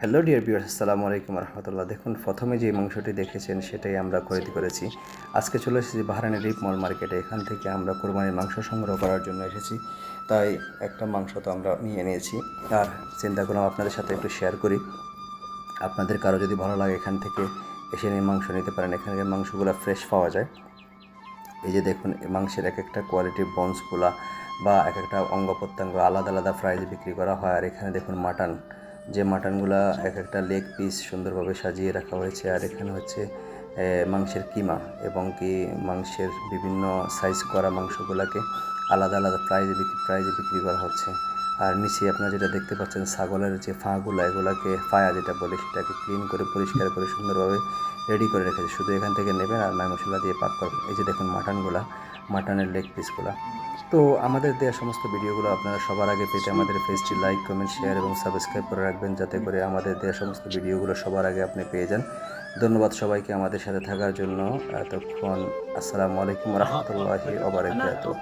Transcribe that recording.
Hello dear viewers, আসসালামু আলাইকুম রহমতুল্লাহ। দেখুন, প্রথমে যে মাংসটি দেখেছেন সেটাই আমরা খরিদ করেছি। আজকে চলে এসেছি বাহরাইনের রিপ মল মার্কেটে। এখান থেকে আমরা কোরবানির মাংস সংগ্রহ করার জন্য এসেছি, তাই একটা মাংস তো আমরা নিয়ে নিয়েছি। আর চিন্তা করলাম আপনাদের সাথে একটু শেয়ার করি। আপনাদের কারো যদি ভালো লাগে এখান থেকে এসে নিয়ে মাংস নিতে পারেন। এখানকার মাংসগুলো ফ্রেশ পাওয়া যায়। এই যে দেখুন, মাংসের এক একটা কোয়ালিটির বনসগুলা বা এক একটা অঙ্গ প্রত্যঙ্গ আলাদা আলাদা প্রাইজে বিক্রি করা হয়। আর এখানে দেখুন মাটন, যে মাটনগুলা এক একটা লেগ পিস সুন্দরভাবে সাজিয়ে রাখা হয়েছে। আর এখানে হচ্ছে মাংসের কিমা এবং কি মাংসের বিভিন্ন সাইজ করা মাংসগুলোকে আলাদা আলাদা প্রাইজে বিক্রি করা হচ্ছে। আর নিচে আপনারা যেটা দেখতে পাচ্ছেন, ছাগলের যে ফাগুলো, এগুলোকে ফায়া যেটা বলে, সেটাকে ক্লিন করে পরিষ্কার করে সুন্দরভাবে রেডি করে রেখেছে। শুধু এখান থেকে নেবেন আর মায় মশলা দিয়ে পাক করবেন। এই যে দেখুন মাটনের লেগ পিসগুলো। তো আমাদের দেওয়া সমস্ত ভিডিওগুলো আপনারা সবার আগে পেতে আমাদের পেজটি লাইক, কমেন্ট, শেয়ার এবং সাবস্ক্রাইব করে রাখবেন, যাতে করে আমাদের দেওয়া সমস্ত ভিডিওগুলো সবার আগে আপনি পেয়ে যান। ধন্যবাদ সবাইকে আমাদের সাথে থাকার জন্য। এতক্ষণ আসসালামু আলাইকুম রহমতুল্লাহি ওয়া বারাকাতুহু।